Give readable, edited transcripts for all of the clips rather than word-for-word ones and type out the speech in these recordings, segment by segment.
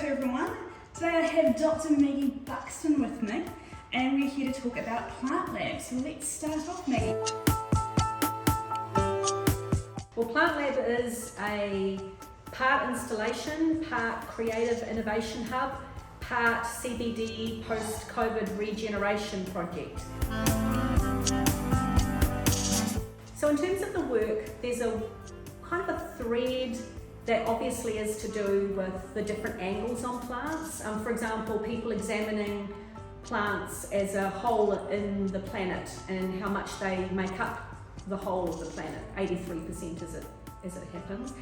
to everyone. Today I have Dr. Maggie Buxton with me and we're here to talk about PlantLab. So let's start off, Maggie. Well, PlantLab is a part installation, part creative innovation hub, part CBD post-COVID regeneration project. So in terms of the work, there's a kind of a thread that obviously is to do with the different angles on plants. For example, people examining plants as a whole in the planet and how much they make up the whole of the planet, 83% as it happens.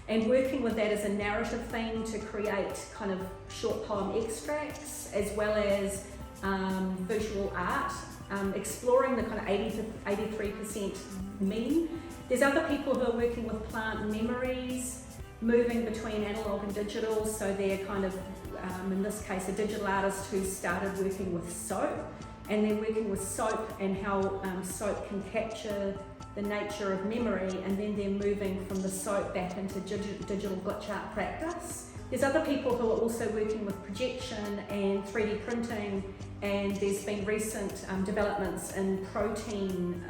And working with that as a narrative theme to create kind of short poem extracts as well as visual art, exploring the kind of 80 to 83% mean. There's other people who are working with plant memories, moving between analog and digital, so they're kind of, in this case, a digital artist who started working with soap, and they're working with soap and how soap can capture the nature of memory, and then they're moving from the soap back into digital glitch art practice. There's other people who are also working with projection and 3D printing, and there's been recent developments in protein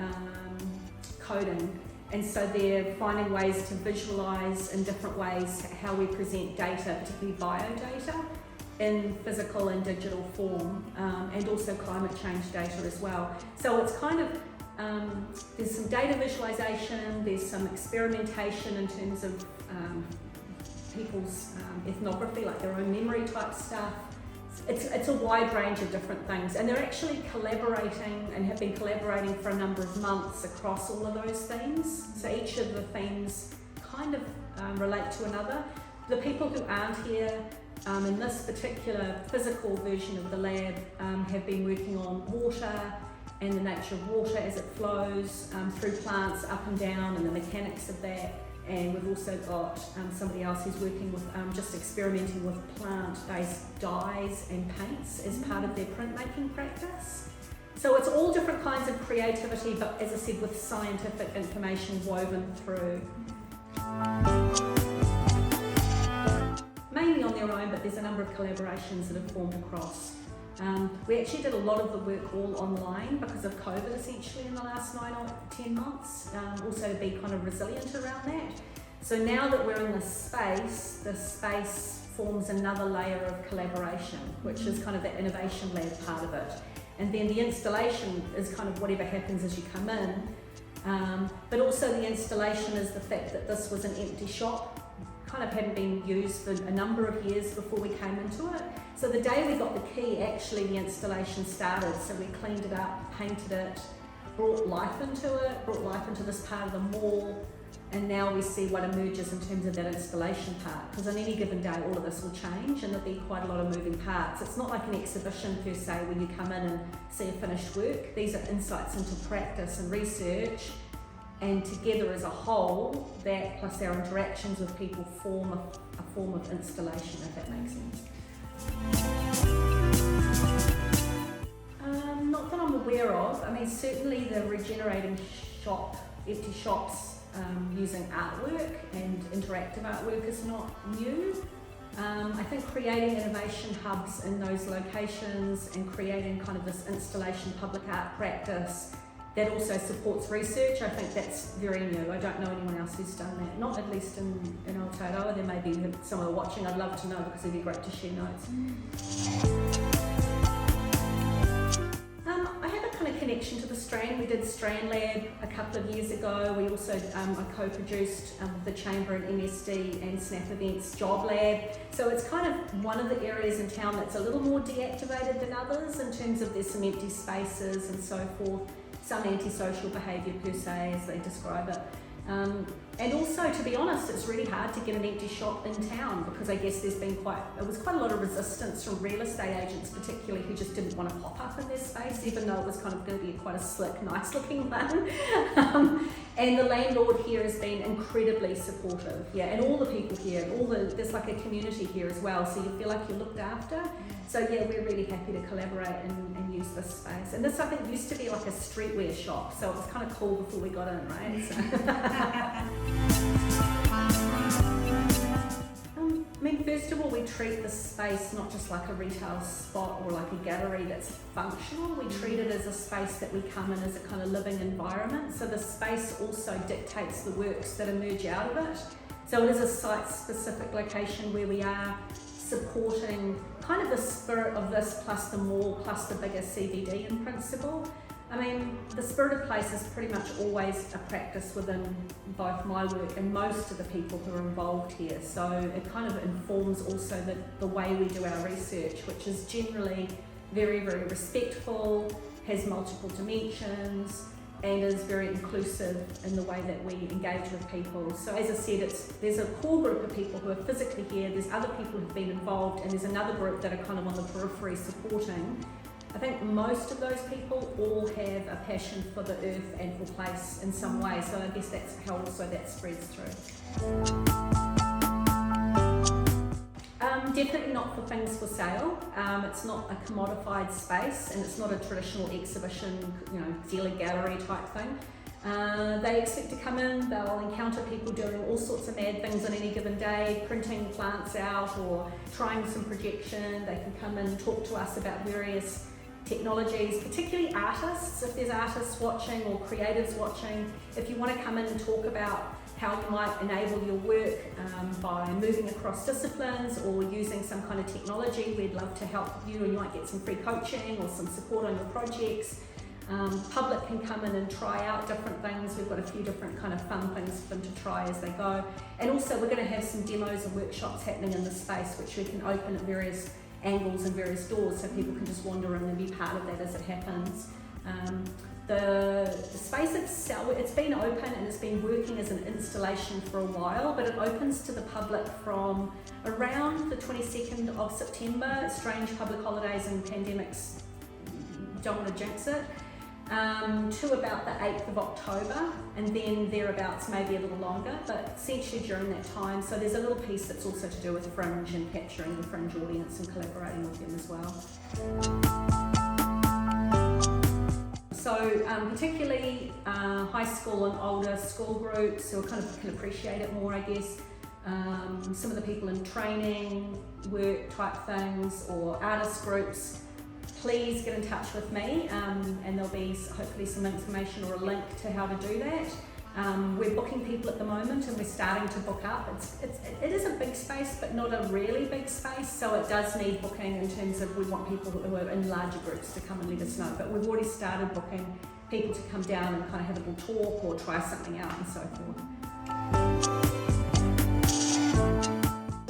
coding. And so they're finding ways to visualise in different ways how we present data, particularly biodata, in physical and digital form, and also climate change data as well. So it's kind of, there's some data visualisation, there's some experimentation in terms of people's ethnography, like their own memory type stuff. It's a wide range of different things, and they're actually collaborating and have been collaborating for a number of months across all of those themes. So each of the themes kind of relate to another. The people who aren't here in this particular physical version of the lab have been working on water and the nature of water as it flows through plants up and down and the mechanics of that. And we've also got somebody else who's working with just experimenting with plant-based dyes and paints as part of their printmaking practice. So it's all different kinds of creativity, but as I said, with scientific information woven through. Mainly on their own, but there's a number of collaborations that have formed across. We actually did a lot of the work all online because of COVID essentially in the last 9 or 10 months, also to be kind of resilient around that. So now that we're in the space forms another layer of collaboration, which is kind of the innovation lab part of it. And then the installation is kind of whatever happens as you come in, but also the installation is the fact that this was an empty shop, kind of hadn't been used for a number of years before we came into it. So the day we got the key, actually the installation started. So we cleaned it up, painted it, brought life into this part of the mall, and now we see what emerges in terms of that installation part. Because on any given day, all of this will change and there'll be quite a lot of moving parts. It's not like an exhibition per se when you come in and see a finished work. These are insights into practice and research, and together as a whole, that plus our interactions with people form a form of installation, if that makes sense. Not that I'm aware of. I mean, certainly the regenerating empty shops using artwork and interactive artwork is not new. I think creating innovation hubs in those locations and creating kind of this installation public art practice that also supports research, I think that's very new. I don't know anyone else who's done that, not at least in Aotearoa. There may be someone watching. I'd love to know because it'd be great to share notes. I have a kind of connection to the Strand. We did Strand Lab a couple of years ago. We also I co-produced the Chamber and MSD and Snap Events Job Lab. So it's kind of one of the areas in town that's a little more deactivated than others in terms of there's some empty spaces and so forth. Some antisocial behaviour per se, as they describe it. And also, to be honest, it's really hard to get an empty shop in town because I guess there was quite a lot of resistance from real estate agents particularly who just didn't want to pop up in their space, even though it was kind of going to be quite a slick, nice looking one. And the landlord here has been incredibly supportive, yeah, and all the people here, there's like a community here as well, so you feel like you're looked after. So yeah, we're really happy to collaborate and use this space. And this I think used to be like a streetwear shop, so it was kind of cool before we got in, right? So. mean, first of all, we treat the space not just like a retail spot or like a gallery that's functional. We treat it as a space that we come in as a kind of living environment. So the space also dictates the works that emerge out of it. So it is a site-specific location where we are supporting kind of the spirit of this plus the mall plus the bigger CBD in principle. I mean, the spirit of place is pretty much always a practice within both my work and most of the people who are involved here. So it kind of informs also the way we do our research, which is generally very, very respectful, has multiple dimensions, and is very inclusive in the way that we engage with people. So as I said, there's a core group of people who are physically here, there's other people who've been involved, and there's another group that are kind of on the periphery supporting. I think most of those people all have a passion for the earth and for place in some way, so I guess that's how also that spreads through. Definitely not for things for sale. It's not a commodified space, and it's not a traditional exhibition, daily gallery type thing. They expect to come in, they'll encounter people doing all sorts of mad things on any given day, printing plants out or trying some projection. They can come in and talk to us about various technologies, particularly artists, if there's artists watching or creatives watching. If you want to come in and talk about how you might enable your work by moving across disciplines or using some kind of technology, we'd love to help you, and you might get some free coaching or some support on your projects. Public can come in and try out different things. We've got a few different kind of fun things for them to try as they go. And also we're going to have some demos and workshops happening in the space, which we can open at various angles and various doors so people can just wander in and be part of that as it happens. The space itself, it's been open and it's been working as an installation for a while, but it opens to the public from around the 22nd of September, strange public holidays and pandemics don't want to jinx it, to about the 8th of October, and then thereabouts, maybe a little longer, but essentially during that time. So there's a little piece that's also to do with Fringe and capturing the Fringe audience and collaborating with them as well. So particularly high school and older school groups who kind of can appreciate it more, I guess. Some of the people in training, work type things, or artist groups, please get in touch with me, and there'll be hopefully some information or a link to how to do that. We're booking people at the moment and we're starting to book up. It is a big space, but not a really big space, so it does need booking in terms of we want people who are in larger groups to come and let us know. But we've already started booking people to come down and kind of have a little talk or try something out and so forth.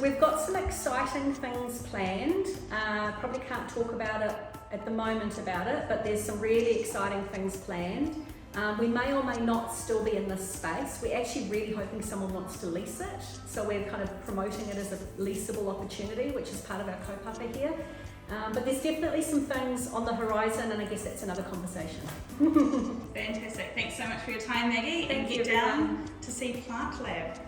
We've got some exciting things planned. Probably can't talk about it at the moment but there's some really exciting things planned. We may or may not still be in this space. We're actually really hoping someone wants to lease it, so we're kind of promoting it as a leasable opportunity, which is part of our kaupapa here. But there's definitely some things on the horizon, and I guess that's another conversation. Fantastic. Thanks so much for your time, Maggie. Thank you. Get down to see PlantLab.